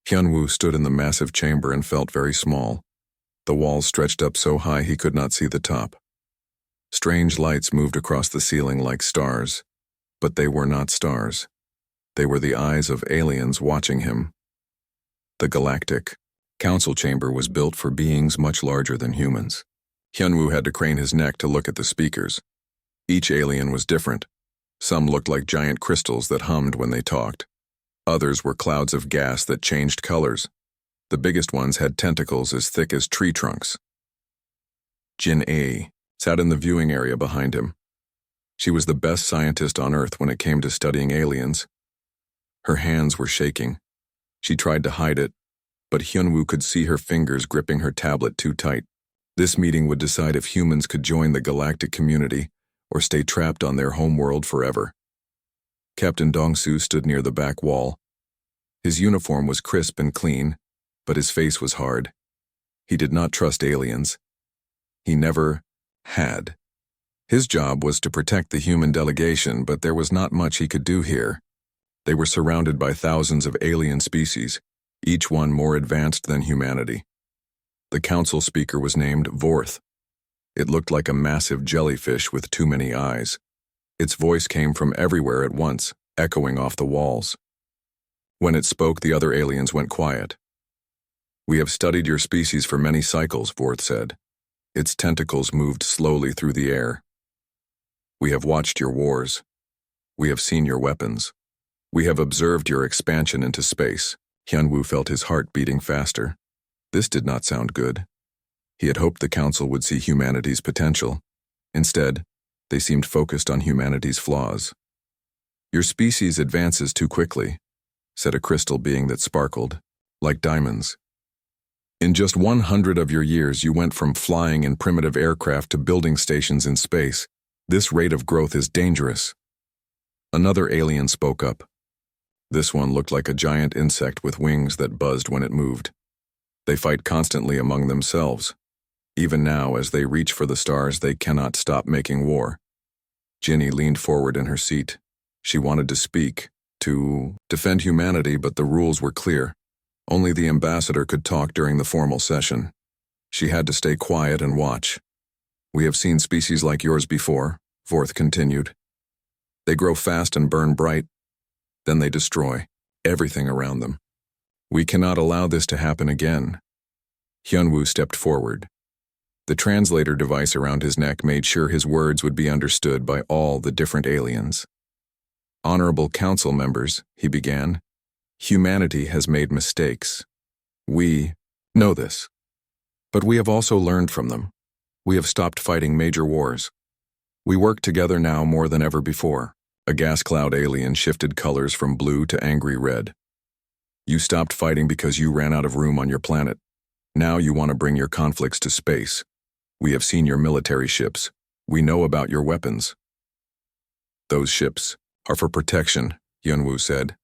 Hyunwoo stood in the massive chamber and felt very small. The walls stretched up so high he could not see the top. Strange lights moved across the ceiling like stars, but they were not stars. They were the eyes of aliens watching him. The Galactic Council chamber was built for beings much larger than humans. Hyunwoo had to crane his neck to look at the speakers. Each alien was different. Some looked like giant crystals that hummed when they talked. Others were clouds of gas that changed colors. The biggest ones had tentacles as thick as tree trunks. Jin A sat in the viewing area behind him. She was the best scientist on Earth when it came to studying aliens. Her hands were shaking. She tried to hide it, but Hyunwoo could see her fingers gripping her tablet too tight. This meeting would decide if humans could join the galactic community or stay trapped on their homeworld forever. Captain Dongsu stood near the back wall. His uniform was crisp and clean, but his face was hard. He did not trust aliens. He never had. His job was to protect the human delegation, but there was not much he could do here. They were surrounded by thousands of alien species, each one more advanced than humanity. The council speaker was named Vorth. It looked like a massive jellyfish with too many eyes. Its voice came from everywhere at once, echoing off the walls. When it spoke, the other aliens went quiet. "We have studied your species for many cycles," Vorth said. Its tentacles moved slowly through the air. "We have watched your wars. We have seen your weapons. We have observed your expansion into space." Hyunwoo felt his heart beating faster. This did not sound good. He had hoped the council would see humanity's potential. Instead, they seemed focused on humanity's flaws. "Your species advances too quickly," said a crystal being that sparkled, like diamonds. "In just 100 of your years, you went from flying in primitive aircraft to building stations in space. This rate of growth is dangerous." Another alien spoke up. This one looked like a giant insect with wings that buzzed when it moved. They fight constantly among themselves. Even now, as they reach for the stars, they cannot stop making war. Ginny leaned forward in her seat. She wanted to speak, to defend humanity, but the rules were clear. Only the ambassador could talk during the formal session. She had to stay quiet and watch. "We have seen species like yours before," Vorth continued. "They grow fast and burn bright. Then they destroy everything around them. We cannot allow this to happen again." Hyunwoo stepped forward. The translator device around his neck made sure his words would be understood by all the different aliens. "Honorable council members," he began, "humanity has made mistakes. We know this. But we have also learned from them. We have stopped fighting major wars. We work together now more than ever before." A gas cloud alien shifted colors from blue to angry red. "You stopped fighting because you ran out of room on your planet. Now you want to bring your conflicts to space. We have seen your military ships. We know about your weapons." "Those ships are for protection," Hyunwoo said.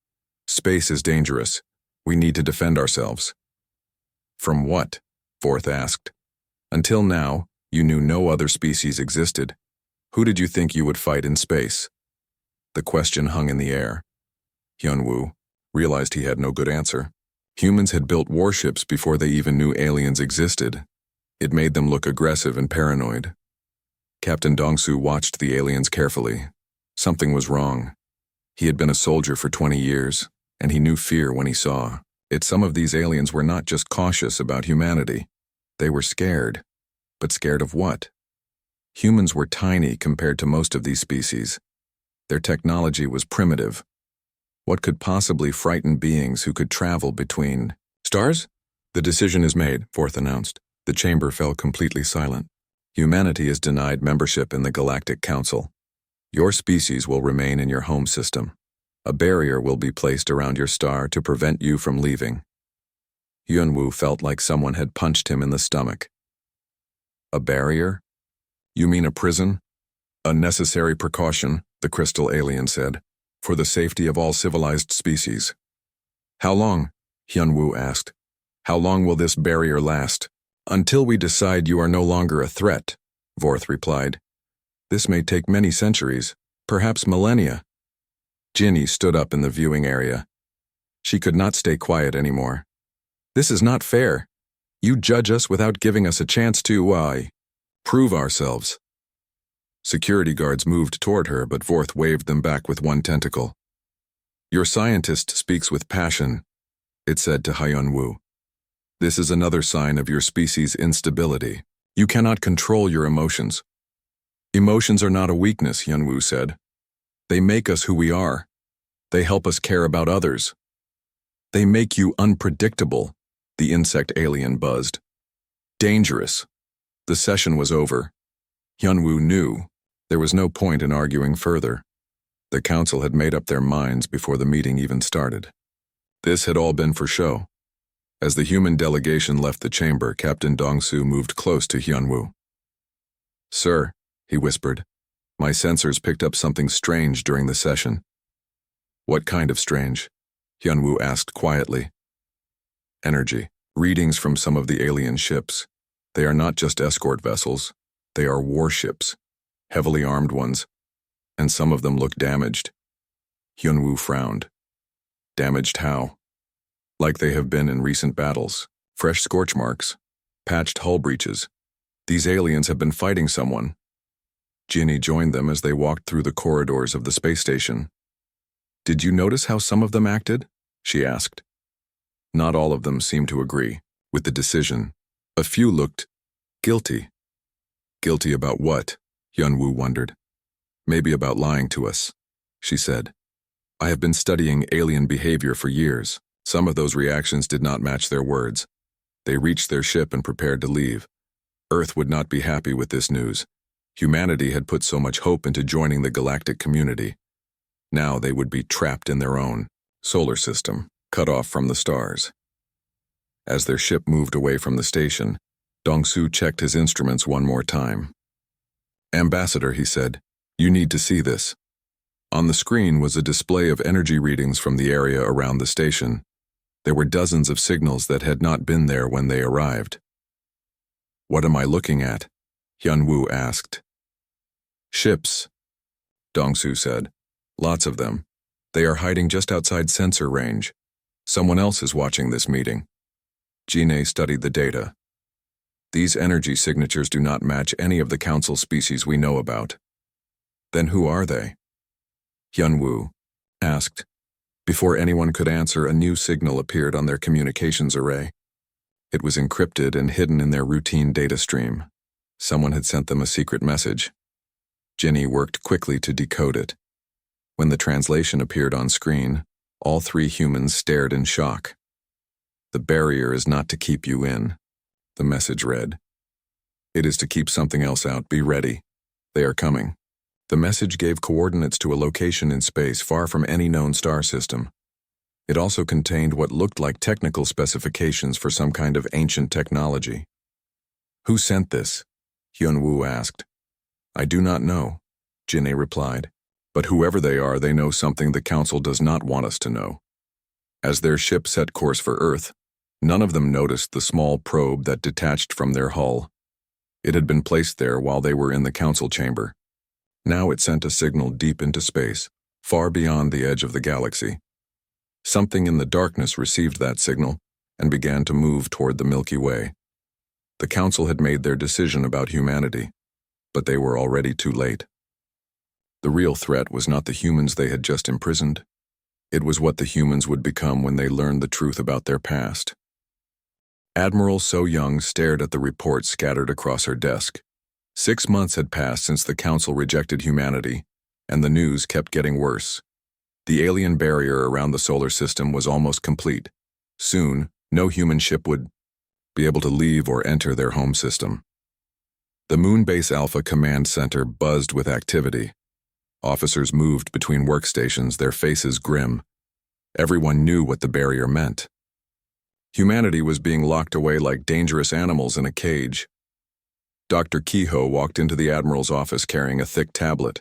"Space is dangerous. We need to defend ourselves." "From what?" Vorth asked. "Until now, you knew no other species existed. Who did you think you would fight in space?" The question hung in the air. Hyunwoo realized he had no good answer. Humans had built warships before they even knew aliens existed. It made them look aggressive and paranoid. Captain Dongsu watched the aliens carefully. Something was wrong. He had been a soldier for 20 years, and he knew fear when he saw it. Some of these aliens were not just cautious about humanity. They were scared. But scared of what? Humans were tiny compared to most of these species. Their technology was primitive. What could possibly frighten beings who could travel between stars? "The decision is made," Vorth announced. The chamber fell completely silent. "Humanity is denied membership in the Galactic Council. Your species will remain in your home system. A barrier will be placed around your star to prevent you from leaving." Hyunwoo felt like someone had punched him in the stomach. "A barrier? You mean a prison?" "A necessary precaution," the crystal alien said, "for the safety of all civilized species." "How long?" Hyunwoo asked. "How long will this barrier last?" "Until we decide you are no longer a threat," Vorth replied. "This may take many centuries, perhaps millennia." Ginny stood up in the viewing area. She could not stay quiet anymore. This is not fair. You judge us without giving us a chance to, prove ourselves. Security guards moved toward her, but Vorth waved them back with one tentacle. Your scientist speaks with passion, it said to Hyun-woo. This is another sign of your species' instability. You cannot control your emotions. Emotions are not a weakness, Hyun-woo said. They make us who we are. They help us care about others. They make you unpredictable, the insect alien buzzed. Dangerous. The session was over. Hyun-woo knew there was no point in arguing further. The council had made up their minds before the meeting even started. This had all been for show. As the human delegation left the chamber, Captain Dong-soo moved close to Hyun-woo. Sir, he whispered, my sensors picked up something strange during the session. What kind of strange? Hyun-woo asked quietly. Energy. Readings from some of the alien ships. They are not just escort vessels. They are warships. Heavily armed ones. And some of them look damaged. Hyun-woo frowned. Damaged how? Like they have been in recent battles. Fresh scorch marks. Patched hull breaches. These aliens have been fighting someone. Ginny joined them as they walked through the corridors of the space station. Did you notice how some of them acted? She asked. Not all of them seemed to agree with the decision. A few looked guilty. Guilty about what? Hyun-woo wondered. Maybe about lying to us, she said. I have been studying alien behavior for years. Some of those reactions did not match their words. They reached their ship and prepared to leave. Earth would not be happy with this news. Humanity had put so much hope into joining the galactic community. Now they would be trapped in their own solar system, cut off from the stars. As their ship moved away from the station, Dong-soo checked his instruments one more time. Ambassador, he said, you need to see this. On the screen was a display of energy readings from the area around the station. There were dozens of signals that had not been there when they arrived. What am I looking at? Hyun-woo asked. Ships, Dong-soo said. Lots of them. They are hiding just outside sensor range. Someone else is watching this meeting. Jine studied the data. These energy signatures do not match any of the council species we know about. Then who are they? Hyun-woo asked. Before anyone could answer, a new signal appeared on their communications array. It was encrypted and hidden in their routine data stream. Someone had sent them a secret message. Ginny worked quickly to decode it. When the translation appeared on screen, all three humans stared in shock. The barrier is not to keep you in, the message read. It is to keep something else out. Be ready. They are coming. The message gave coordinates to a location in space far from any known star system. It also contained what looked like technical specifications for some kind of ancient technology. Who sent this? Hyun-woo asked. I do not know, Jine replied. But whoever they are, they know something the council does not want us to know. As their ship set course for Earth, none of them noticed the small probe that detached from their hull. It had been placed there while they were in the council chamber. Now it sent a signal deep into space, far beyond the edge of the galaxy. Something in the darkness received that signal and began to move toward the Milky Way. The council had made their decision about humanity, but they were already too late. The real threat was not the humans they had just imprisoned. It was what the humans would become when they learned the truth about their past. Admiral So-young stared at the reports scattered across her desk. 6 months had passed since the council rejected humanity, and the news kept getting worse. The alien barrier around the solar system was almost complete. Soon, no human ship would be able to leave or enter their home system. The Moonbase Alpha Command Center buzzed with activity. Officers moved between workstations, their faces grim. Everyone knew what the barrier meant. Humanity was being locked away like dangerous animals in a cage. Dr. Kehoe walked into the Admiral's office carrying a thick tablet.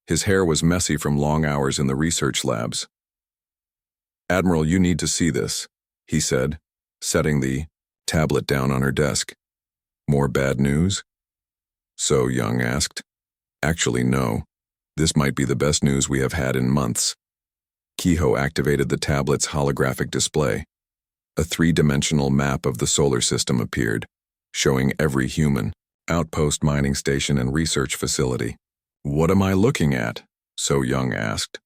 His hair was messy from long hours in the research labs. Admiral, you need to see this, he said, setting the tablet down on her desk. More bad news? So-young asked. Actually, no. This might be the best news we have had in months. Kehoe activated the tablet's holographic display. A three-dimensional map of the solar system appeared, showing every human, outpost, mining station, and research facility. "What am I looking at?" So Young asked.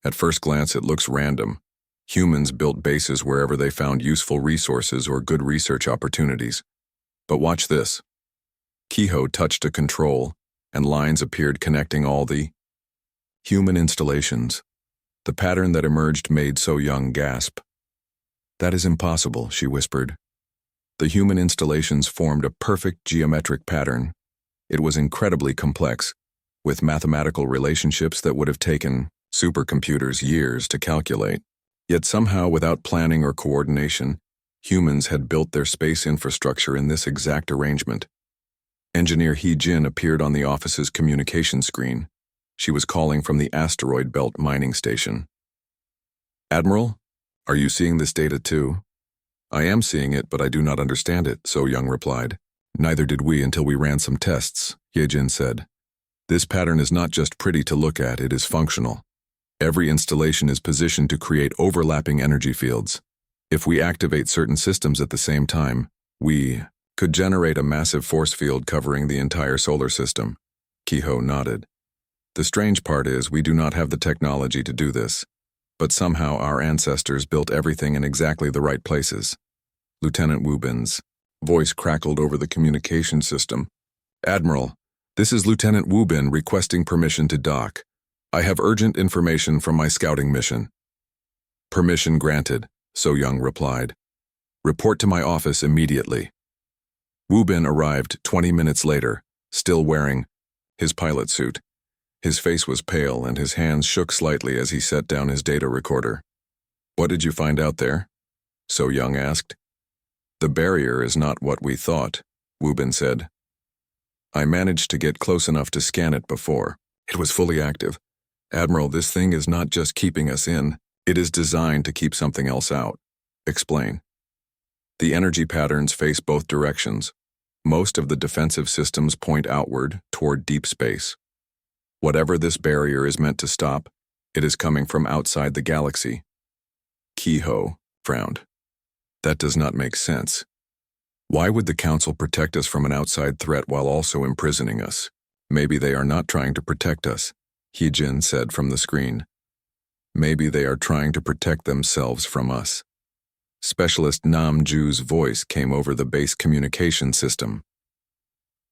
At first glance, it looks random. Humans built bases wherever they found useful resources or good research opportunities. But watch this. Kehoe touched a control, and lines appeared connecting all the human installations. The pattern that emerged made So Young gasp. "That is impossible," she whispered. The human installations formed a perfect geometric pattern. It was incredibly complex, with mathematical relationships that would have taken supercomputers years to calculate. Yet somehow, without planning or coordination, humans had built their space infrastructure in this exact arrangement. Engineer Hee Jin appeared on the office's communication screen. She was calling from the asteroid belt mining station. "Admiral, are you seeing this data too?" "I am seeing it, but I do not understand it," So Young replied. "Neither did we until we ran some tests," Hee Jin said. "This pattern is not just pretty to look at, it is functional. Every installation is positioned to create overlapping energy fields. If we activate certain systems at the same time, we could generate a massive force field covering the entire solar system." Kehoe nodded. "The strange part is we do not have the technology to do this, but somehow our ancestors built everything in exactly the right places." Lieutenant Wu Bin's voice crackled over the communication system. "Admiral, this is Lieutenant Wu Bin requesting permission to dock. I have urgent information from my scouting mission." "Permission granted," So Young replied. "Report to my office immediately." Wu Bin arrived 20 minutes later, still wearing his pilot suit. His face was pale and his hands shook slightly as he set down his data recorder. "What did you find out there?" So Young asked. "The barrier is not what we thought," Wu Bin said. "I managed to get close enough to scan it before. It was fully active. Admiral, this thing is not just keeping us in, it is designed to keep something else out." "Explain." "The energy patterns face both directions. Most of the defensive systems point outward, toward deep space. Whatever this barrier is meant to stop, it is coming from outside the galaxy." Kehoe frowned. "That does not make sense. Why would the Council protect us from an outside threat while also imprisoning us? Maybe they are not trying to protect us," Hee Jin said from the screen. "Maybe they are trying to protect themselves from us." Specialist Nam Ju's voice came over the base communication system.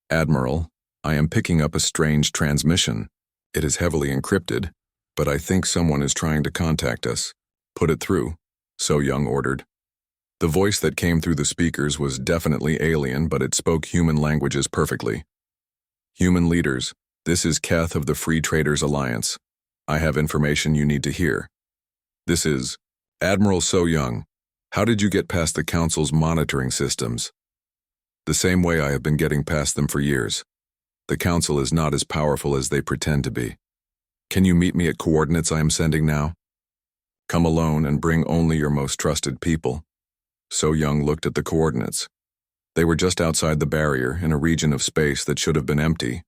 "Admiral, I am picking up a strange transmission. It is heavily encrypted, but I think someone is trying to contact us. Put it through," So Young ordered. The voice that came through the speakers was definitely alien, but it spoke human languages perfectly. "Human leaders, this is Keth of the Free Traders Alliance. I have information you need to hear. This is Admiral So Young. How did you get past the Council's monitoring systems?" "The same way I have been getting past them for years. The Council is not as powerful as they pretend to be. Can you meet me at coordinates I am sending now? Come alone and bring only your most trusted people." So Young looked at the coordinates. They were just outside the barrier in a region of space that should have been empty.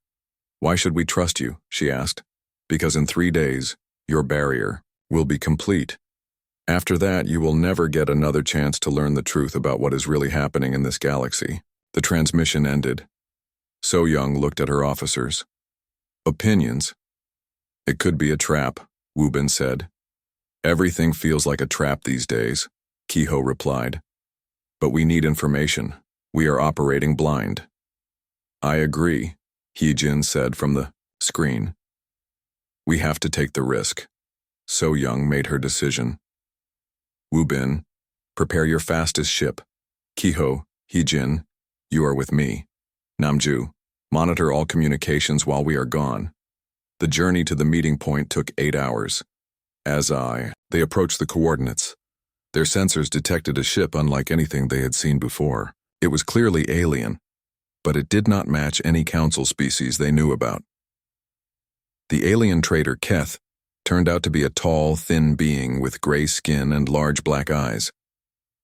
"Why should we trust you?" she asked. "Because in 3 days, your barrier will be complete. After that, you will never get another chance to learn the truth about what is really happening in this galaxy." The transmission ended. So Young looked at her officers. "Opinions? It could be a trap," Wu Bin said. "Everything feels like a trap these days," Kehoe replied. "But we need information. We are operating blind." "I agree," Hee Jin said from the screen. "We have to take the risk." So Young made her decision. "Wu Bin, prepare your fastest ship. Kehoe, Hee Jin, you are with me. Namju, monitor all communications while we are gone." The journey to the meeting point took 8 hours. They approached the coordinates. Their sensors detected a ship unlike anything they had seen before. It was clearly alien, but it did not match any Council species they knew about. The alien trader Keth turned out to be a tall, thin being with gray skin and large black eyes.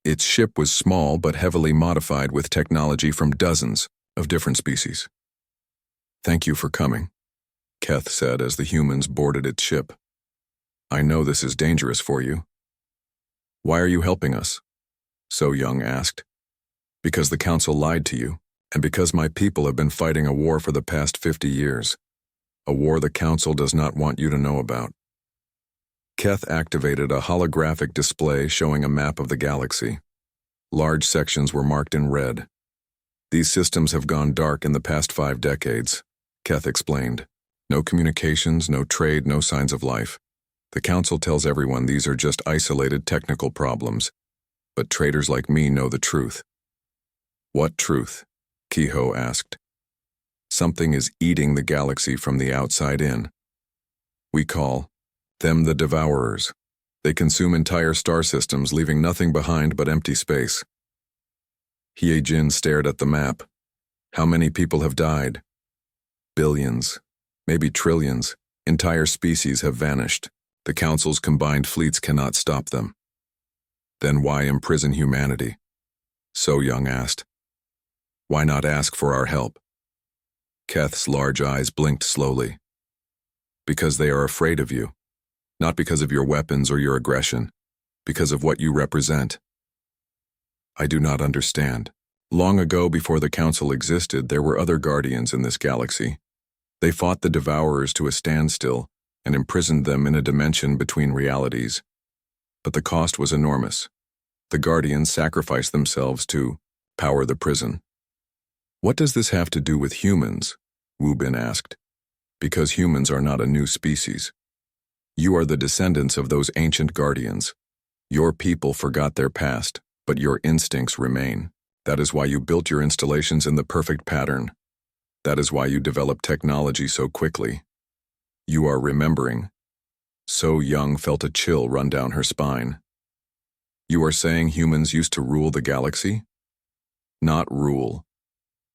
Its ship was small but heavily modified with technology from dozens of different species. "Thank you for coming," Keth said as the humans boarded its ship. "I know this is dangerous for you. Why are you helping us?" So Young asked. Because the council lied to you, and because my people have been fighting a war for the past 50 years. A war the council does not want you to know about. Keth activated a holographic display showing a map of the galaxy. Large sections were marked in red. These systems have gone dark in the past 5 decades, Keth explained. No communications, no trade, no signs of life. The council tells everyone these are just isolated technical problems, but traders like me know the truth. What truth? Kehoe asked. Something is eating the galaxy from the outside in. We call them the Devourers. They consume entire star systems, leaving nothing behind but empty space. Hye-jin stared at the map. How many people have died? Billions, maybe trillions. Entire species have vanished. The Council's combined fleets cannot stop them. Then why imprison humanity? So Young asked. Why not ask for our help? Keth's large eyes blinked slowly. Because they are afraid of you. Not because of your weapons or your aggression. Because of what you represent. I do not understand. Long ago, before the Council existed, there were other guardians in this galaxy. They fought the Devourers to a standstill and imprisoned them in a dimension between realities. But the cost was enormous. The Guardians sacrificed themselves to power the prison. What does this have to do with humans? Wu Bin asked. Because humans are not a new species. You are the descendants of those ancient guardians. Your people forgot their past, but your instincts remain. That is why you built your installations in the perfect pattern. That is why you developed technology so quickly. You are remembering. So Young felt a chill run down her spine. You are saying humans used to rule the galaxy? Not rule.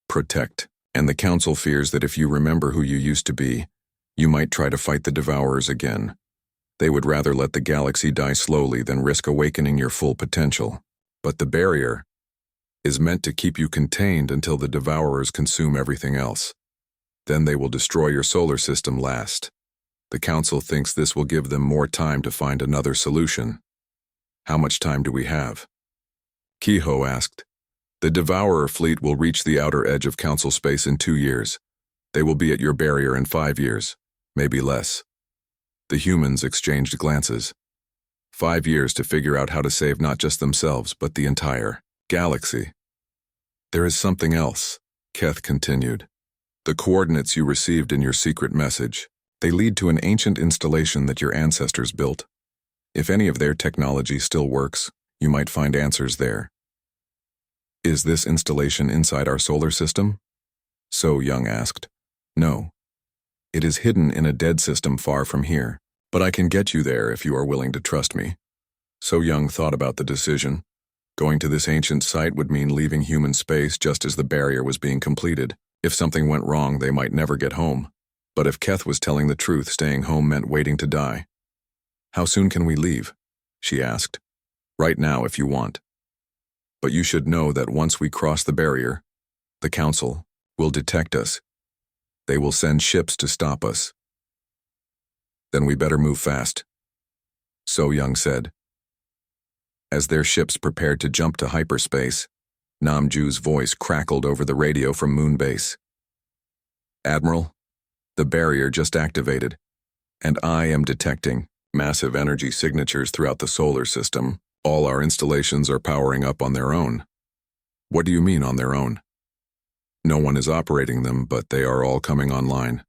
Protect. And the Council fears that if you remember who you used to be, you might try to fight the Devourers again. They would rather let the galaxy die slowly than risk awakening your full potential. But the barrier is meant to keep you contained until the Devourers consume everything else. Then they will destroy your solar system last. The Council thinks this will give them more time to find another solution. How much time do we have? Kehoe asked. The Devourer fleet will reach the outer edge of Council space in 2 years. They will be at your barrier in 5 years, maybe less. The humans exchanged glances. 5 years to figure out how to save not just themselves, but the entire galaxy. There is something else, Keth continued. The coordinates you received in your secret message. They lead to an ancient installation that your ancestors built. If any of their technology still works, you might find answers there. Is this installation inside our solar system? So Young asked. No. It is hidden in a dead system far from here, but I can get you there if you are willing to trust me. So Young thought about the decision. Going to this ancient site would mean leaving human space just as the barrier was being completed. If something went wrong, they might never get home. But if Keth was telling the truth, staying home meant waiting to die. How soon can we leave? She asked. Right now, if you want. But you should know that once we cross the barrier, the Council will detect us. They will send ships to stop us. Then we better move fast. So Young said. As their ships prepared to jump to hyperspace, Namju's voice crackled over the radio from Moonbase. Admiral, the barrier just activated, and I am detecting massive energy signatures throughout the solar system. All our installations are powering up on their own. What do you mean on their own? No one is operating them, but they are all coming online.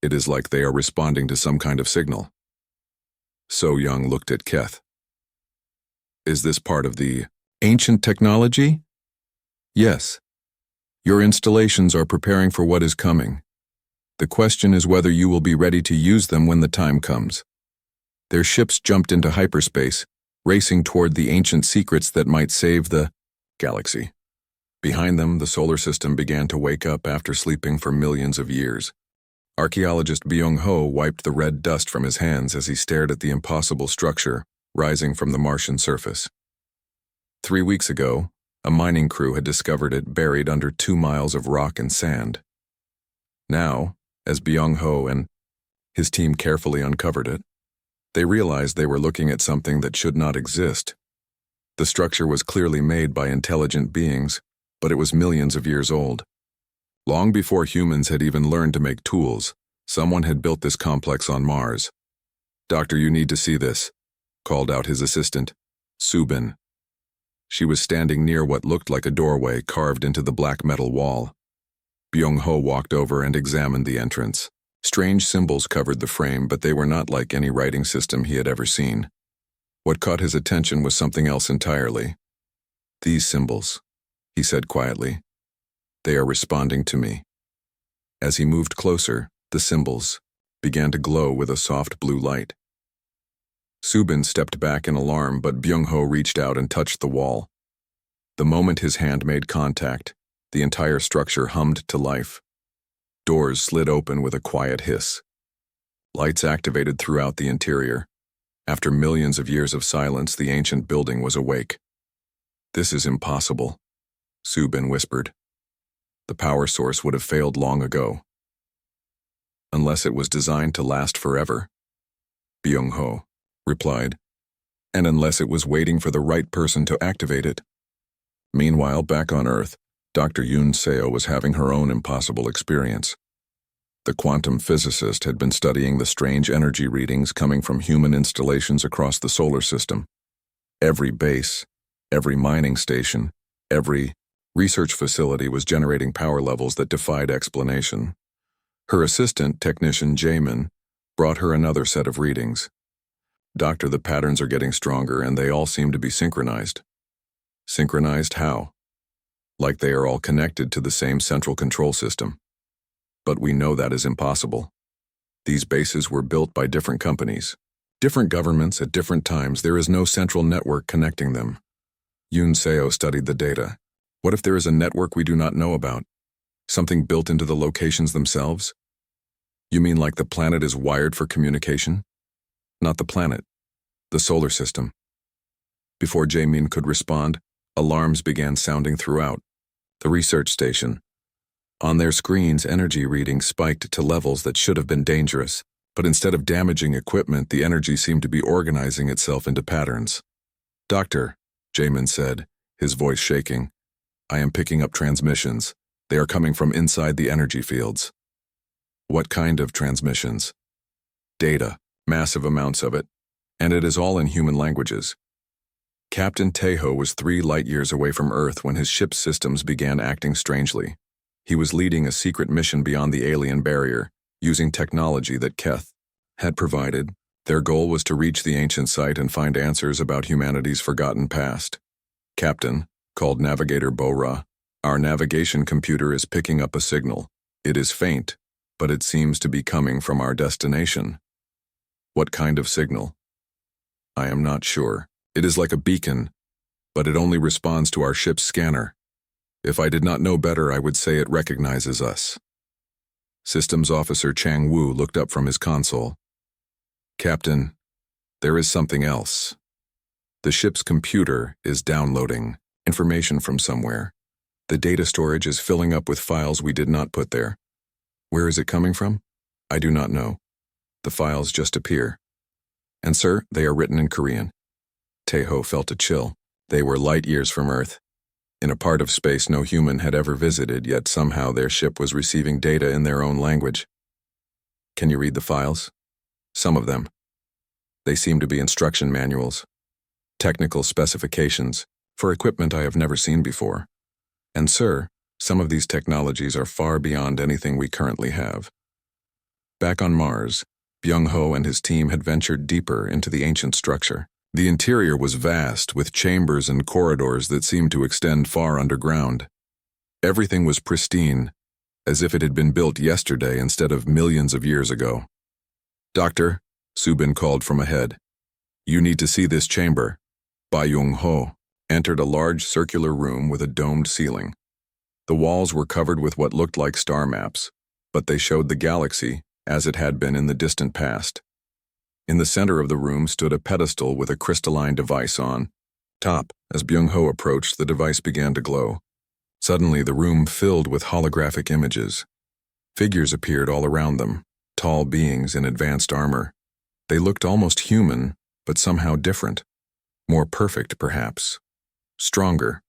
It is like they are responding to some kind of signal. So Young looked at Keth. Is this part of the ancient technology? Yes. Your installations are preparing for what is coming. The question is whether you will be ready to use them when the time comes. Their ships jumped into hyperspace, racing toward the ancient secrets that might save the galaxy. Behind them, the solar system began to wake up after sleeping for millions of years. Archaeologist Byung-ho wiped the red dust from his hands as he stared at the impossible structure rising from the Martian surface. 3 weeks ago, a mining crew had discovered it buried under 2 miles of rock and sand. Now, as Byung-ho and his team carefully uncovered it, they realized they were looking at something that should not exist. The structure was clearly made by intelligent beings, but it was millions of years old. Long before humans had even learned to make tools, someone had built this complex on Mars. "Doctor, you need to see this," called out his assistant, Subin. She was standing near what looked like a doorway carved into the black metal wall. Byung-ho walked over and examined the entrance. Strange symbols covered the frame, but they were not like any writing system he had ever seen. What caught his attention was something else entirely. "These symbols," he said quietly. "They are responding to me." As he moved closer, the symbols began to glow with a soft blue light. Subin stepped back in alarm, but Byung-ho reached out and touched the wall. The moment his hand made contact, the entire structure hummed to life. Doors slid open with a quiet hiss. Lights activated throughout the interior. After millions of years of silence, the ancient building was awake. "This is impossible," Subin whispered. "The power source would have failed long ago. Unless it was designed to last forever," Byung-ho replied, "and unless it was waiting for the right person to activate it." Meanwhile, back on Earth, Dr. Yoon Seo was having her own impossible experience. The quantum physicist had been studying the strange energy readings coming from human installations across the solar system. Every base, every mining station, every research facility was generating power levels that defied explanation. Her assistant, technician Jamin, brought her another set of readings. "Doctor, the patterns are getting stronger and they all seem to be synchronized." "Synchronized how?" "Like they are all connected to the same central control system." "But we know that is impossible. These bases were built by different companies, different governments at different times. There is no central network connecting them." Yoon Seo studied the data. "What if there is a network we do not know about? Something built into the locations themselves?" "You mean like the planet is wired for communication?" "Not the planet, the solar system." Before Jamin could respond, alarms began sounding throughout the research station. On their screens, energy readings spiked to levels that should have been dangerous, but instead of damaging equipment, the energy seemed to be organizing itself into patterns. "Doctor," Jamin said, his voice shaking, "I am picking up transmissions. They are coming from inside the energy fields." "What kind of transmissions?" "Data, massive amounts of it, and it is all in human languages." Captain Taeho was 3 light-years away from Earth when his ship's systems began acting strangely. He was leading a secret mission beyond the alien barrier, using technology that Keth had provided. Their goal was to reach the ancient site and find answers about humanity's forgotten past. "Captain," called Navigator Bo-Ra, "our navigation computer is picking up a signal. It is faint, but it seems to be coming from our destination." "What kind of signal?" "I am not sure. It is like a beacon, but it only responds to our ship's scanner. If I did not know better, I would say it recognizes us." Systems Officer Chang Wu looked up from his console. "Captain, there is something else. The ship's computer is downloading information from somewhere. The data storage is filling up with files we did not put there. Where is it coming from? I do not know. The files just appear. And sir, they are written in Korean." Taeho felt a chill. They were light years from Earth, in a part of space no human had ever visited, yet somehow their ship was receiving data in their own language. "Can you read the files?" "Some of them. They seem to be instruction manuals, technical specifications, for equipment I have never seen before. And sir, some of these technologies are far beyond anything we currently have." Back on Mars, Byung-ho and his team had ventured deeper into the ancient structure. The interior was vast, with chambers and corridors that seemed to extend far underground. Everything was pristine, as if it had been built yesterday instead of millions of years ago. "Doctor," Subin called from ahead, "you need to see this chamber." Byung-ho entered a large circular room with a domed ceiling. The walls were covered with what looked like star maps, but they showed the galaxy as it had been in the distant past. In the center of the room stood a pedestal with a crystalline device on top. As Byung-ho approached, the device began to glow. Suddenly, the room filled with holographic images. Figures appeared all around them, tall beings in advanced armor. They looked almost human, but somehow different. More perfect, perhaps. Stronger.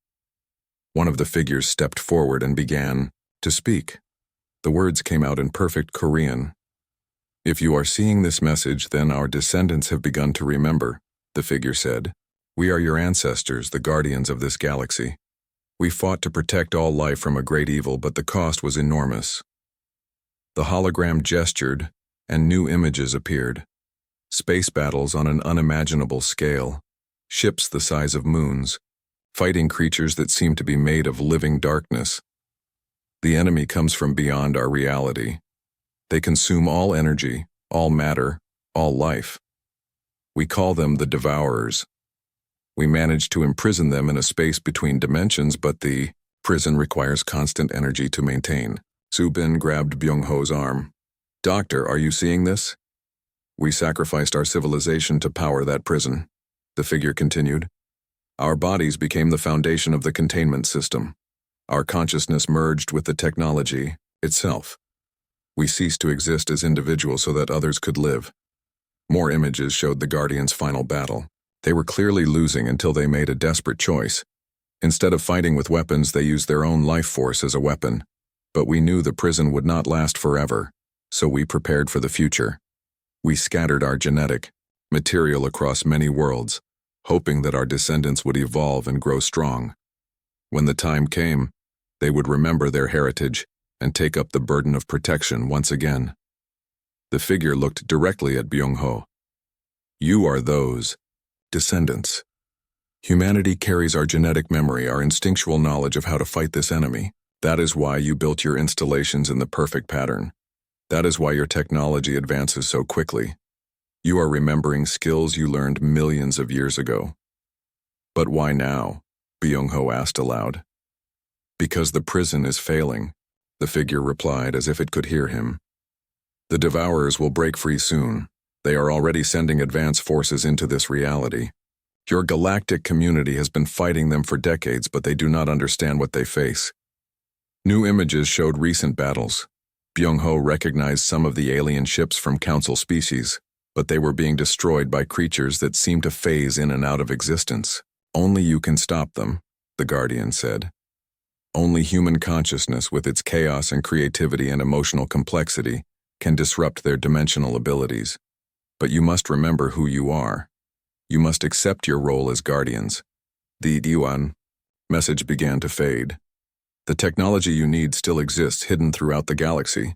One of the figures stepped forward and began to speak. The words came out in perfect Korean. "If you are seeing this message, then our descendants have begun to remember," the figure said. "We are your ancestors, the guardians of this galaxy. We fought to protect all life from a great evil, but the cost was enormous." The hologram gestured, and new images appeared. Space battles on an unimaginable scale, ships the size of moons, fighting creatures that seem to be made of living darkness. The enemy comes from beyond our reality. They consume all energy, all matter, all life. We call them the Devourers. We managed to imprison them in a space between dimensions, but the prison requires constant energy to maintain. Subin grabbed Byung-ho's arm. "Doctor, are you seeing this? We sacrificed our civilization to power that prison," the figure continued. "Our bodies became the foundation of the containment system. Our consciousness merged with the technology itself. We ceased to exist as individuals so that others could live." More images showed the Guardians' final battle. They were clearly losing until they made a desperate choice. Instead of fighting with weapons, they used their own life force as a weapon. But we knew the prison would not last forever, so we prepared for the future. We scattered our genetic material across many worlds, hoping that our descendants would evolve and grow strong. When the time came, they would remember their heritage and take up the burden of protection once again. The figure looked directly at Byung-ho. "You are those descendants. Humanity carries our genetic memory, our instinctual knowledge of how to fight this enemy. That is why you built your installations in the perfect pattern. That is why your technology advances so quickly. You are remembering skills you learned millions of years ago." "But why now?" Byung-ho asked aloud. "Because the prison is failing," the figure replied as if it could hear him. "The Devourers will break free soon. They are already sending advance forces into this reality. Your galactic community has been fighting them for decades, but they do not understand what they face." New images showed recent battles. Byung-ho recognized some of the alien ships from Council species, but they were being destroyed by creatures that seemed to phase in and out of existence. "Only you can stop them," the Guardian said. "Only human consciousness, with its chaos and creativity and emotional complexity, can disrupt their dimensional abilities. But you must remember who you are. You must accept your role as guardians." The Diwan message began to fade. "The technology you need still exists hidden throughout the galaxy.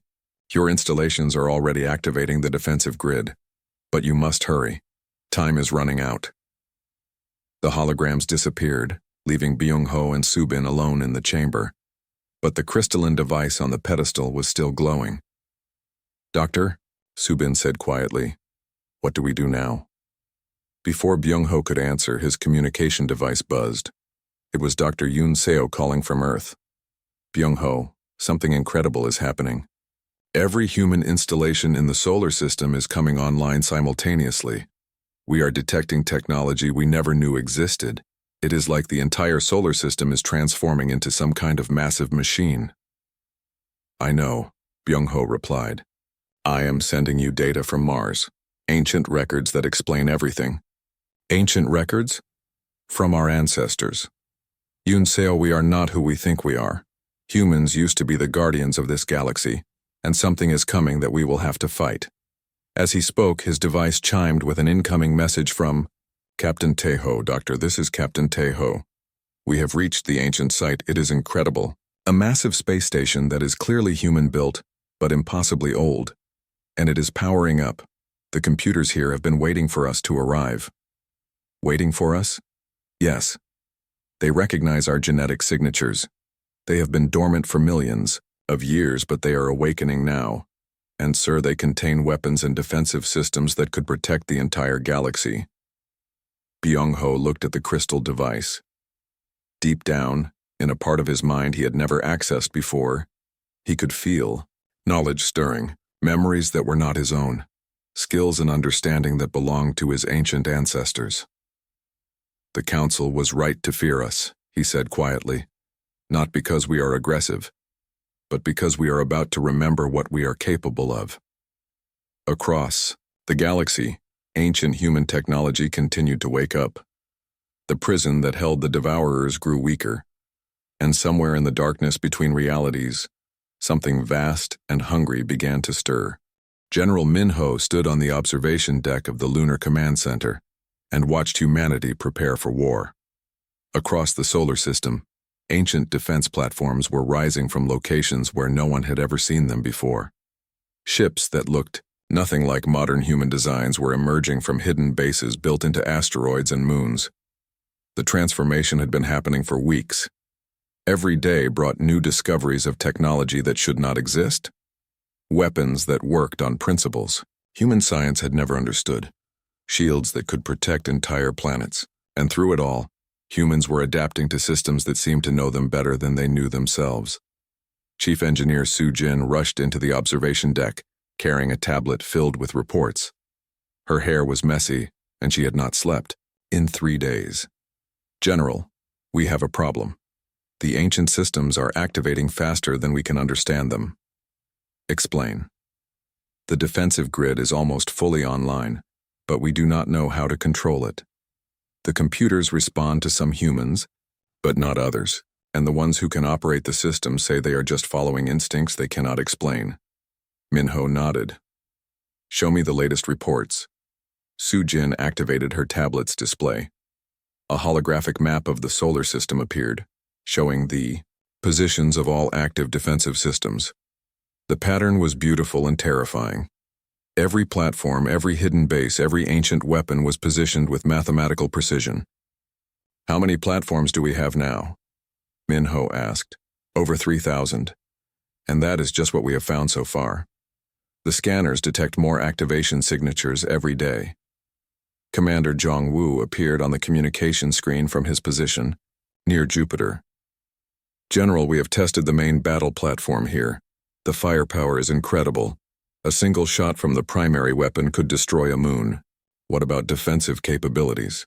Your installations are already activating the defensive grid. But you must hurry. Time is running out." The holograms disappeared, leaving Byung-ho and Subin alone in the chamber. But the crystalline device on the pedestal was still glowing. "Doctor," Subin said quietly, "what do we do now?" Before Byung-ho could answer, his communication device buzzed. It was Dr. Yoon Seo calling from Earth. "Byung-ho, something incredible is happening. Every human installation in the solar system is coming online simultaneously. We are detecting technology we never knew existed. It is like the entire solar system is transforming into some kind of massive machine." "I know," Byung-ho replied. "I am sending you data from Mars. Ancient records that explain everything." "Ancient records?" "From our ancestors. Yoon Seo, we are not who we think we are. Humans used to be the guardians of this galaxy, and something is coming that we will have to fight." As he spoke, his device chimed with an incoming message from Captain Taeho. "Doctor, this is Captain Taeho. We have reached the ancient site. It is incredible. A massive space station that is clearly human-built, but impossibly old. And it is powering up. The computers here have been waiting for us to arrive." "Waiting for us?" "Yes. They recognize our genetic signatures. They have been dormant for millions of years, but they are awakening now. And sir, they contain weapons and defensive systems that could protect the entire galaxy." Byung-ho looked at the crystal device. Deep down, in a part of his mind he had never accessed before, he could feel knowledge stirring, memories that were not his own, skills and understanding that belonged to his ancient ancestors. "The Council was right to fear us," he said quietly. "Not because we are aggressive, but because we are about to remember what we are capable of." Across the galaxy, ancient human technology continued to wake up. The prison that held the devourers grew weaker, and somewhere in the darkness between realities, something vast and hungry began to stir. General Minho stood on the observation deck of the Lunar Command Center and watched humanity prepare for war. Across the solar system, ancient defense platforms were rising from locations where no one had ever seen them before. Ships that looked nothing like modern human designs were emerging from hidden bases built into asteroids and moons. The transformation had been happening for weeks. Every day brought new discoveries of technology that should not exist. Weapons that worked on principles human science had never understood. Shields that could protect entire planets. And through it all, humans were adapting to systems that seemed to know them better than they knew themselves. Chief Engineer Su Jin rushed into the observation deck, carrying a tablet filled with reports. Her hair was messy, and she had not slept in 3 days. General, we have a problem. The ancient systems are activating faster than we can understand them. Explain. The defensive grid is almost fully online, but we do not know how to control it. The computers respond to some humans, but not others, and the ones who can operate the system say they are just following instincts they cannot explain. Minho nodded. Show me the latest reports. Su Jin activated her tablet's display. A holographic map of the solar system appeared, showing the positions of all active defensive systems. The pattern was beautiful and terrifying. Every platform, every hidden base, every ancient weapon was positioned with mathematical precision. How many platforms do we have now? Minho asked. Over 3,000. And that is just what we have found so far. The scanners detect more activation signatures every day. Commander Zhongwu appeared on the communication screen from his position, near Jupiter. General, we have tested the main battle platform here. The firepower is incredible. A single shot from the primary weapon could destroy a moon. What about defensive capabilities?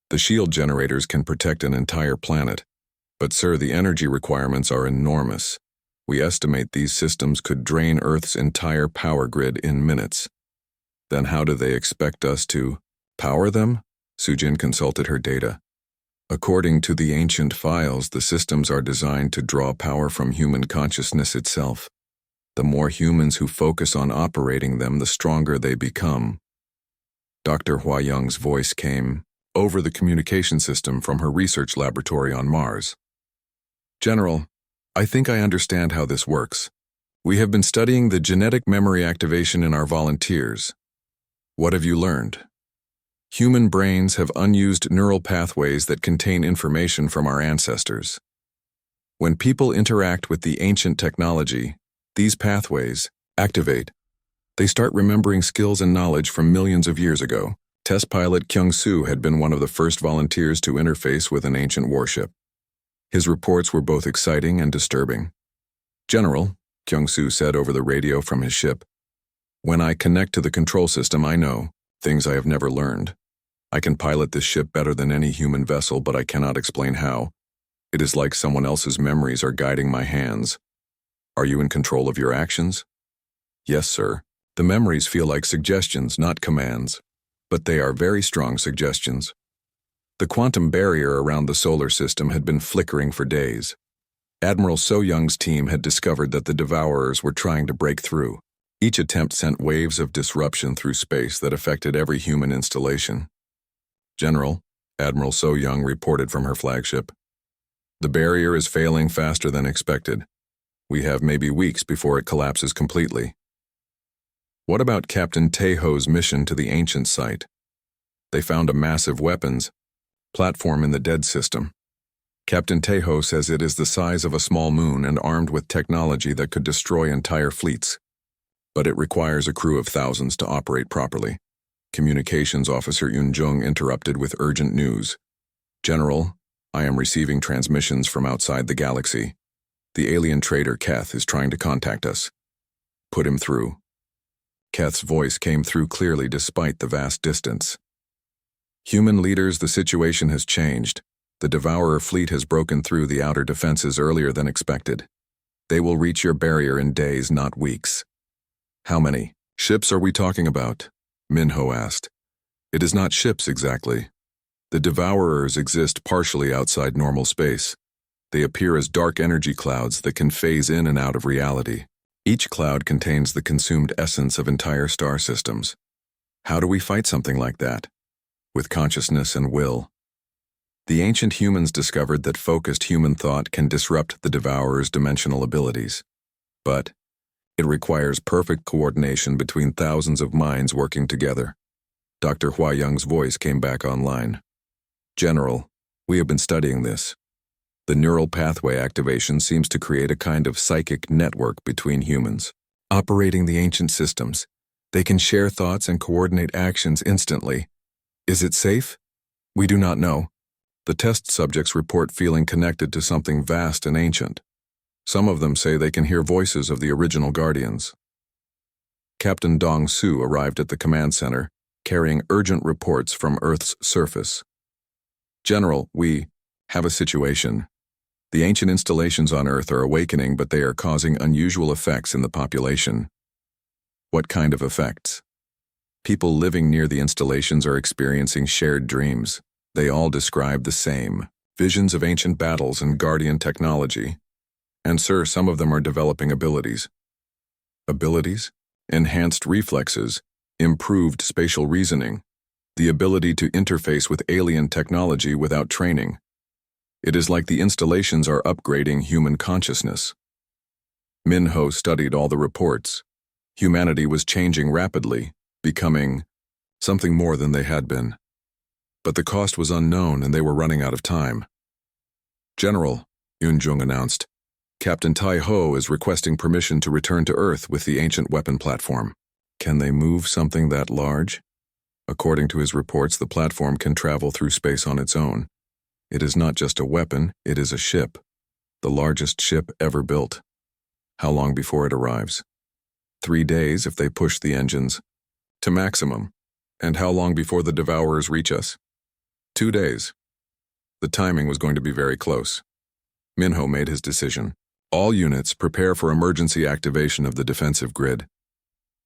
The shield generators can protect an entire planet. But sir, the energy requirements are enormous. We estimate these systems could drain Earth's entire power grid in minutes. Then how do they expect us to power them? Su Jin consulted her data. According to the ancient files, the systems are designed to draw power from human consciousness itself. The more humans who focus on operating them, the stronger they become. Dr. Huayang's voice came over the communication system from her research laboratory on Mars. General, I think I understand how this works. We have been studying the genetic memory activation in our volunteers. What have you learned? Human brains have unused neural pathways that contain information from our ancestors. When people interact with the ancient technology, these pathways activate. They start remembering skills and knowledge from millions of years ago. Test pilot Kyung-soo had been one of the first volunteers to interface with an ancient warship. His reports were both exciting and disturbing. General, Kyung-soo said over the radio from his ship, when I connect to the control system, I know things I have never learned. I can pilot this ship better than any human vessel, but I cannot explain how. It is like someone else's memories are guiding my hands. Are you in control of your actions? Yes, sir. The memories feel like suggestions, not commands. But they are very strong suggestions. The quantum barrier around the solar system had been flickering for days. Admiral So Young's team had discovered that the Devourers were trying to break through. Each attempt sent waves of disruption through space that affected every human installation. General, Admiral So Young reported from her flagship. The barrier is failing faster than expected. We have maybe weeks before it collapses completely. What about Captain Taeho's mission to the ancient site? They found a massive weapons platform in the dead system. Captain Taeho says it is the size of a small moon and armed with technology that could destroy entire fleets. But it requires a crew of thousands to operate properly. Communications Officer Yoon Jung interrupted with urgent news. General, I am receiving transmissions from outside the galaxy. The alien trader Keth is trying to contact us. Put him through. Keth's voice came through clearly despite the vast distance. Human leaders, the situation has changed. The Devourer fleet has broken through the outer defenses earlier than expected. They will reach your barrier in days, not weeks. How many ships are we talking about? Minho asked. It is not ships exactly. The Devourers exist partially outside normal space. They appear as dark energy clouds that can phase in and out of reality. Each cloud contains the consumed essence of entire star systems. How do we fight something like that? With consciousness and will. The ancient humans discovered that focused human thought can disrupt the Devourer's dimensional abilities. But it requires perfect coordination between thousands of minds working together. Dr. Huayang's voice came back online. General, we have been studying this. The neural pathway activation seems to create a kind of psychic network between humans. Operating the ancient systems, they can share thoughts and coordinate actions instantly. Is it safe? We do not know. The test subjects report feeling connected to something vast and ancient. Some of them say they can hear voices of the original guardians. Captain Dong Su arrived at the command center, carrying urgent reports from Earth's surface. General, we have a situation. The ancient installations on Earth are awakening, but they are causing unusual effects in the population. What kind of effects? People living near the installations are experiencing shared dreams. They all describe the same, visions of ancient battles and guardian technology. And sir, some of them are developing abilities. Abilities? Enhanced reflexes, improved spatial reasoning, the ability to interface with alien technology without training. It is like the installations are upgrading human consciousness. Minho studied all the reports. Humanity was changing rapidly, becoming something more than they had been. But the cost was unknown and they were running out of time. General, Yunjung announced, Captain Tai Ho is requesting permission to return to Earth with the ancient weapon platform. Can they move something that large? According to his reports, the platform can travel through space on its own. It is not just a weapon, it is a ship. The largest ship ever built. How long before it arrives? 3 days if they push the engines to maximum. And how long before the Devourers reach us? 2 days. The timing was going to be very close. Minho made his decision. All units prepare for emergency activation of the defensive grid.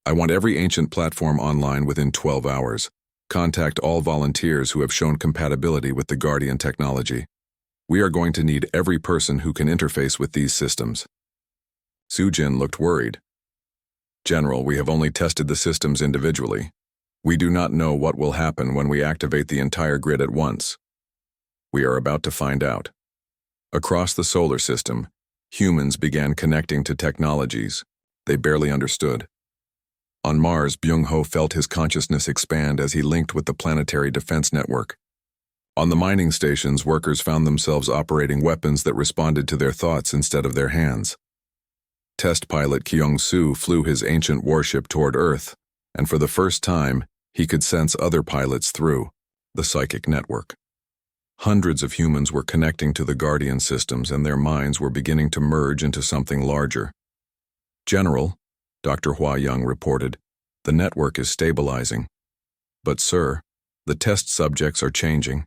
I want every ancient platform online within 12 hours. Contact all volunteers who have shown compatibility with the Guardian technology. We are going to need every person who can interface with these systems. Sujin looked worried. General, we have only tested the systems individually. We do not know what will happen when we activate the entire grid at once. We are about to find out. Across the solar system, humans began connecting to technologies they barely understood. On Mars, Byung-ho felt his consciousness expand as he linked with the planetary defense network. On the mining stations, workers found themselves operating weapons that responded to their thoughts instead of their hands. Test pilot Kyung-soo flew his ancient warship toward Earth, and for the first time, he could sense other pilots through the psychic network. Hundreds of humans were connecting to the Guardian systems, and their minds were beginning to merge into something larger. General, Dr. Huayang reported, the network is stabilizing. But sir, the test subjects are changing.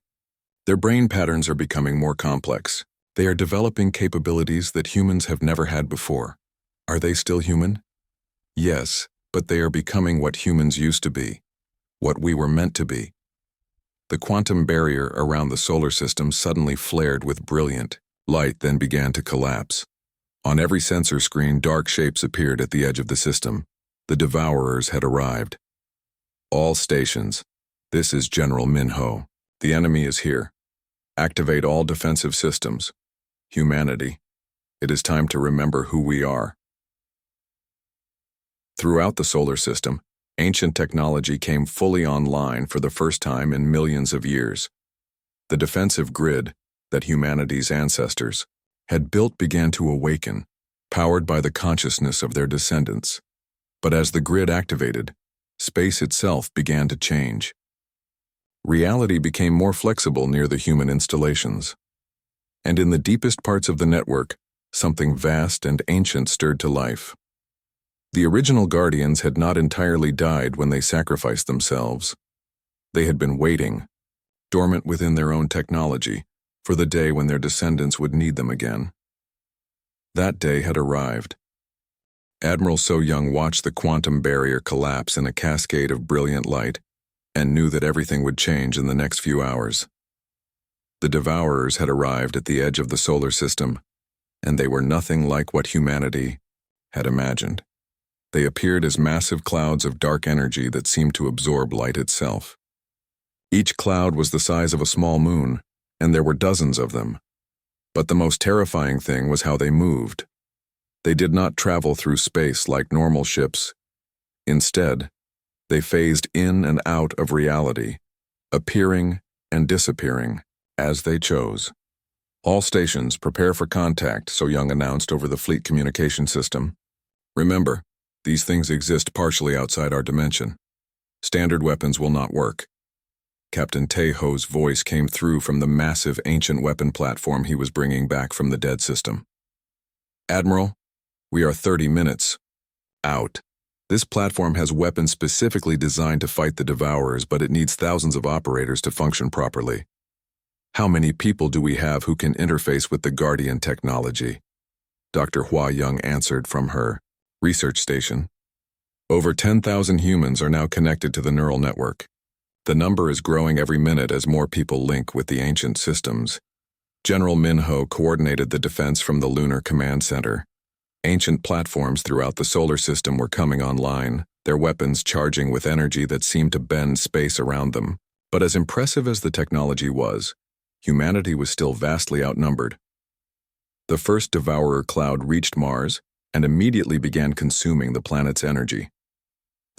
Their brain patterns are becoming more complex. They are developing capabilities that humans have never had before. Are they still human? Yes, but they are becoming what humans used to be, what we were meant to be. The quantum barrier around the solar system suddenly flared with brilliant light, then began to collapse. On every sensor screen, dark shapes appeared at the edge of the system. The Devourers had arrived. All stations. This is General Minho. The enemy is here. Activate all defensive systems. Humanity. It is time to remember who we are. Throughout the solar system, ancient technology came fully online for the first time in millions of years. The defensive grid that humanity's ancestors had built began to awaken, powered by the consciousness of their descendants. But as the grid activated, space itself began to change. Reality became more flexible near the human installations. And in the deepest parts of the network, something vast and ancient stirred to life. The original Guardians had not entirely died when they sacrificed themselves. They had been waiting, dormant within their own technology, for the day when their descendants would need them again. That day had arrived. Admiral So-young watched the quantum barrier collapse in a cascade of brilliant light and knew that everything would change in the next few hours. The Devourers had arrived at the edge of the solar system, and they were nothing like what humanity had imagined. They appeared as massive clouds of dark energy that seemed to absorb light itself. Each cloud was the size of a small moon, and there were dozens of them. But the most terrifying thing was how they moved. They did not travel through space like normal ships. Instead, they phased in and out of reality, appearing and disappearing as they chose. "All stations, prepare for contact," So Young announced over the fleet communication system. "Remember, these things exist partially outside our dimension. Standard weapons will not work." Captain Tejo's voice came through from the massive ancient weapon platform he was bringing back from the dead system. "Admiral, we are 30 minutes out. This platform has weapons specifically designed to fight the Devourers, but it needs thousands of operators to function properly. How many people do we have who can interface with the Guardian technology?" Dr. Hua Young answered from her research station. "Over 10,000 humans are now connected to the neural network. The number is growing every minute as more people link with the ancient systems." General Minho coordinated the defense from the Lunar Command Center. Ancient platforms throughout the solar system were coming online, their weapons charging with energy that seemed to bend space around them. But as impressive as the technology was, humanity was still vastly outnumbered. The first Devourer cloud reached Mars and immediately began consuming the planet's energy.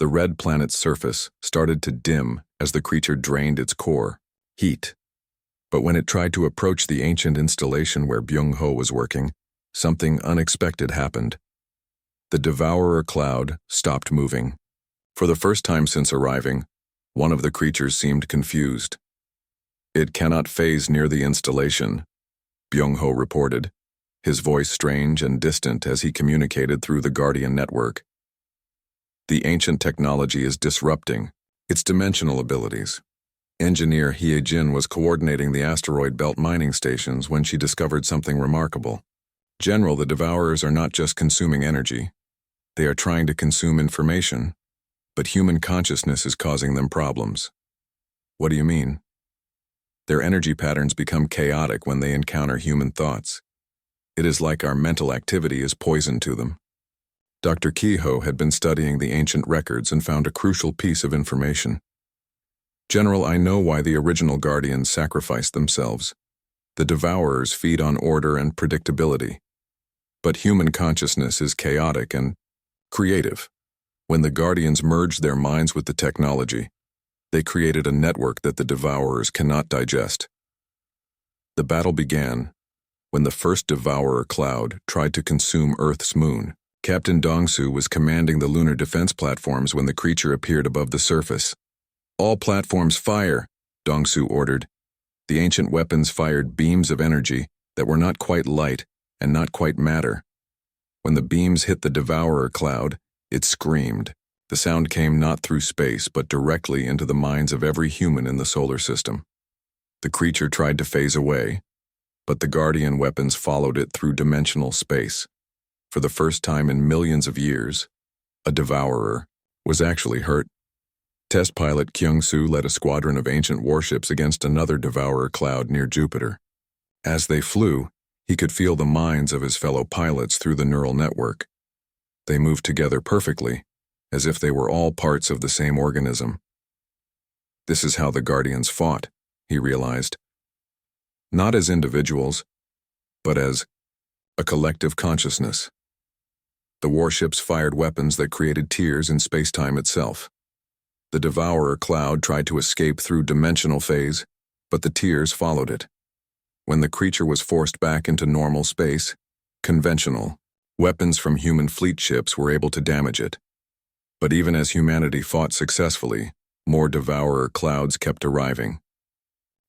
The red planet's surface started to dim as the creature drained its core, heat. But when it tried to approach the ancient installation where Byung-ho was working, something unexpected happened. The Devourer cloud stopped moving. For the first time since arriving, one of the creatures seemed confused. "It cannot phase near the installation," Byung-ho reported, his voice strange and distant as he communicated through the Guardian network. "The ancient technology is disrupting its dimensional abilities." Engineer Hye-jin was coordinating the asteroid belt mining stations when she discovered something remarkable. "General, the Devourers are not just consuming energy. They are trying to consume information, but human consciousness is causing them problems." "What do you mean?" "Their energy patterns become chaotic when they encounter human thoughts. It is like our mental activity is poison to them." Dr. Kehoe had been studying the ancient records and found a crucial piece of information. "General, I know why the original Guardians sacrificed themselves. The Devourers feed on order and predictability. But human consciousness is chaotic and creative. When the Guardians merged their minds with the technology, they created a network that the Devourers cannot digest. The battle began when the first Devourer cloud tried to consume Earth's moon. Captain Dongsu was commanding the lunar defense platforms when the creature appeared above the surface. "All platforms fire," Dongsu ordered. The ancient weapons fired beams of energy that were not quite light and not quite matter. When the beams hit the Devourer cloud, it screamed. The sound came not through space but directly into the minds of every human in the solar system. The creature tried to phase away, but the Guardian weapons followed it through dimensional space. For the first time in millions of years, a Devourer was actually hurt. Test pilot Kyung-soo led a squadron of ancient warships against another Devourer cloud near Jupiter. As they flew, he could feel the minds of his fellow pilots through the neural network. They moved together perfectly, as if they were all parts of the same organism. This is how the Guardians fought, he realized. Not as individuals, but as a collective consciousness. The warships fired weapons that created tears in space-time itself. The Devourer cloud tried to escape through dimensional phase, but the tears followed it. When the creature was forced back into normal space, conventional, weapons from human fleet ships were able to damage it. But even as humanity fought successfully, more Devourer clouds kept arriving.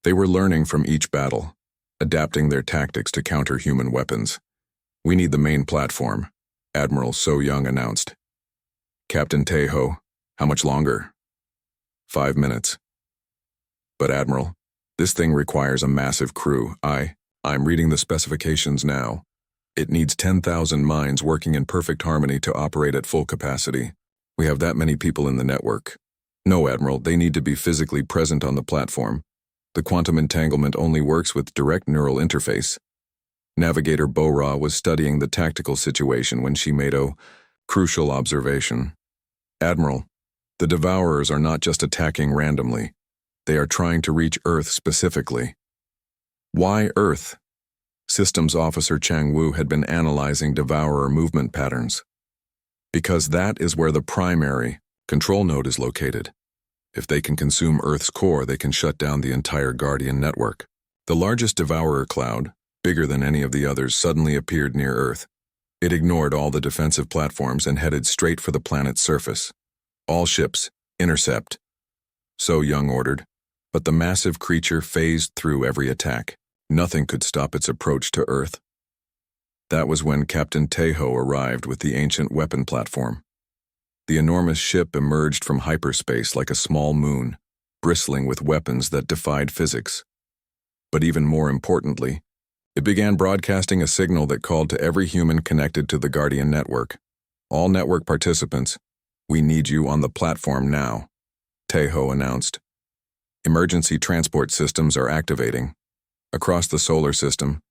They were learning from each battle, adapting their tactics to counter human weapons. "We need the main platform," Admiral So Young announced. "Captain Tejo, how much longer?" 5 minutes. "But Admiral, this thing requires a massive crew. I'm reading the specifications now. It needs 10,000 minds working in perfect harmony to operate at full capacity. We have that many people in the network." "No, Admiral, they need to be physically present on the platform. The quantum entanglement only works with direct neural interface. Navigator Bora was studying the tactical situation when she made a crucial observation. Admiral, the Devourers are not just attacking randomly. They are trying to reach Earth specifically. Why Earth? Systems Officer Chang Wu had been analyzing Devourer movement patterns. Because that is where the primary control node is located. If they can consume Earth's core, they can shut down the entire Guardian network. The largest Devourer cloud, bigger than any of the others, suddenly appeared near Earth. It ignored all the defensive platforms and headed straight for the planet's surface. All ships, intercept. So Young ordered, but the massive creature phased through every attack. Nothing could stop its approach to Earth. That was when Captain Tejo arrived with the ancient weapon platform. The enormous ship emerged from hyperspace like a small moon, bristling with weapons that defied physics. But even more importantly, it began broadcasting a signal that called to every human connected to the Guardian network. All network participants, we need you on the platform now, Tejo announced. Emergency transport systems are activating. Across the solar system,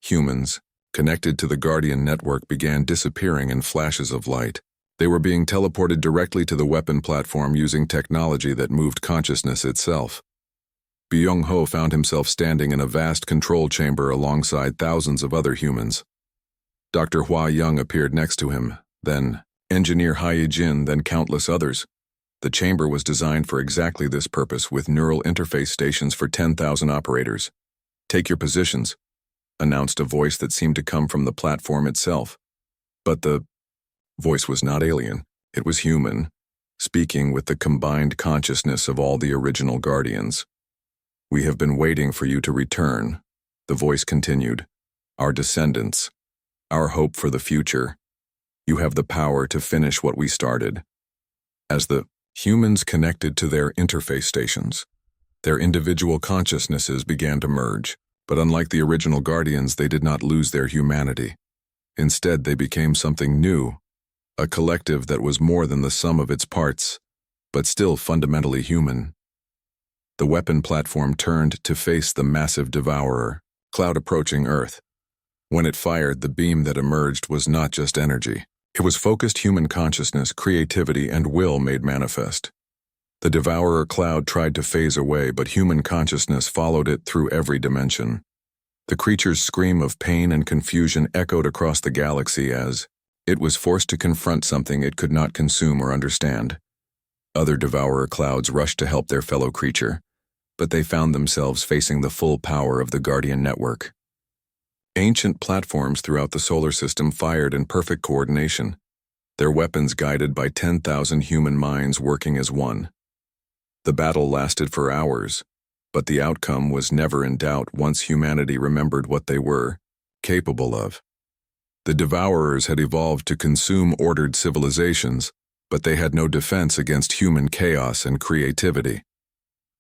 humans, connected to the Guardian network, began disappearing in flashes of light. They were being teleported directly to the weapon platform using technology that moved consciousness itself. Byung-ho found himself standing in a vast control chamber alongside thousands of other humans. Dr. Hua Young appeared next to him, then Engineer Hai Jin, then countless others. The chamber was designed for exactly this purpose, with neural interface stations for 10,000 operators. Take your positions, announced a voice that seemed to come from the platform itself. But the voice was not alien. It was human, speaking with the combined consciousness of all the original Guardians. We have been waiting for you to return, the voice continued. Our descendants, our hope for the future. You have the power to finish what we started. As the humans connected to their interface stations, their individual consciousnesses began to merge, but unlike the original Guardians, they did not lose their humanity. Instead, they became something new, a collective that was more than the sum of its parts, but still fundamentally human. The weapon platform turned to face the massive Devourer, cloud approaching Earth. When it fired, the beam that emerged was not just energy. It was focused human consciousness, creativity, and will made manifest. The Devourer cloud tried to phase away, but human consciousness followed it through every dimension. The creature's scream of pain and confusion echoed across the galaxy as it was forced to confront something it could not consume or understand. Other Devourer clouds rushed to help their fellow creature, but they found themselves facing the full power of the Guardian network. Ancient platforms throughout the solar system fired in perfect coordination, their weapons guided by 10,000 human minds working as one. The battle lasted for hours, but the outcome was never in doubt once humanity remembered what they were capable of. The Devourers had evolved to consume ordered civilizations, but they had no defense against human chaos and creativity.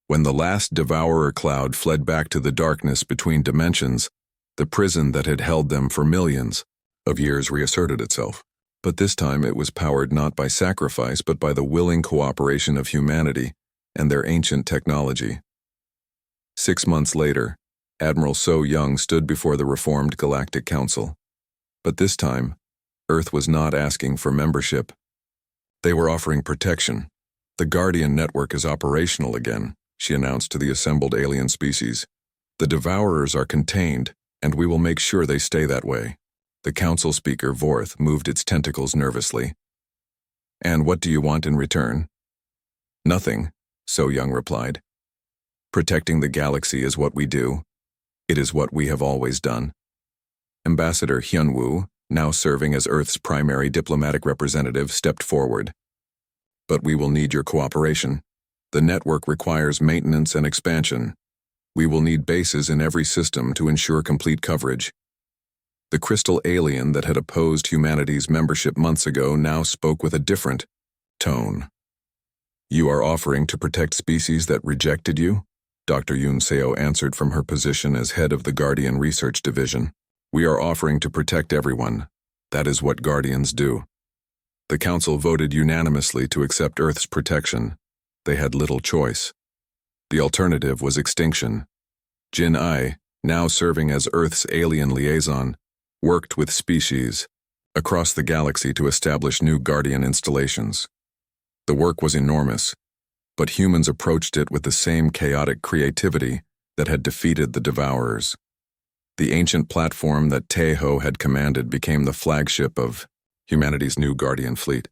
When the last Devourer cloud fled back to the darkness between dimensions, the prison that had held them for millions of years reasserted itself. But this time it was powered not by sacrifice but by the willing cooperation of humanity and their ancient technology. 6 months later, Admiral So Young stood before the reformed Galactic Council. But this time, Earth was not asking for membership. They were offering protection. The Guardian network is operational again, she announced to the assembled alien species. The Devourers are contained, and we will make sure they stay that way. The council speaker, Vorth, moved its tentacles nervously. And what do you want in return? Nothing, So Young replied. Protecting the galaxy is what we do. It is what we have always done. Ambassador Hyunwoo, now serving as Earth's primary diplomatic representative, stepped forward. But we will need your cooperation. The network requires maintenance and expansion. We will need bases in every system to ensure complete coverage. The crystal alien that had opposed humanity's membership months ago now spoke with a different tone. You are offering to protect species that rejected you? Dr. Yoon Seo answered from her position as head of the Guardian Research Division. We are offering to protect everyone. That is what Guardians do. The Council voted unanimously to accept Earth's protection. They had little choice. The alternative was extinction. Jin Ai, now serving as Earth's alien liaison, worked with species across the galaxy to establish new Guardian installations. The work was enormous, but humans approached it with the same chaotic creativity that had defeated the Devourers. The ancient platform that Taeho had commanded became the flagship of humanity's new Guardian fleet.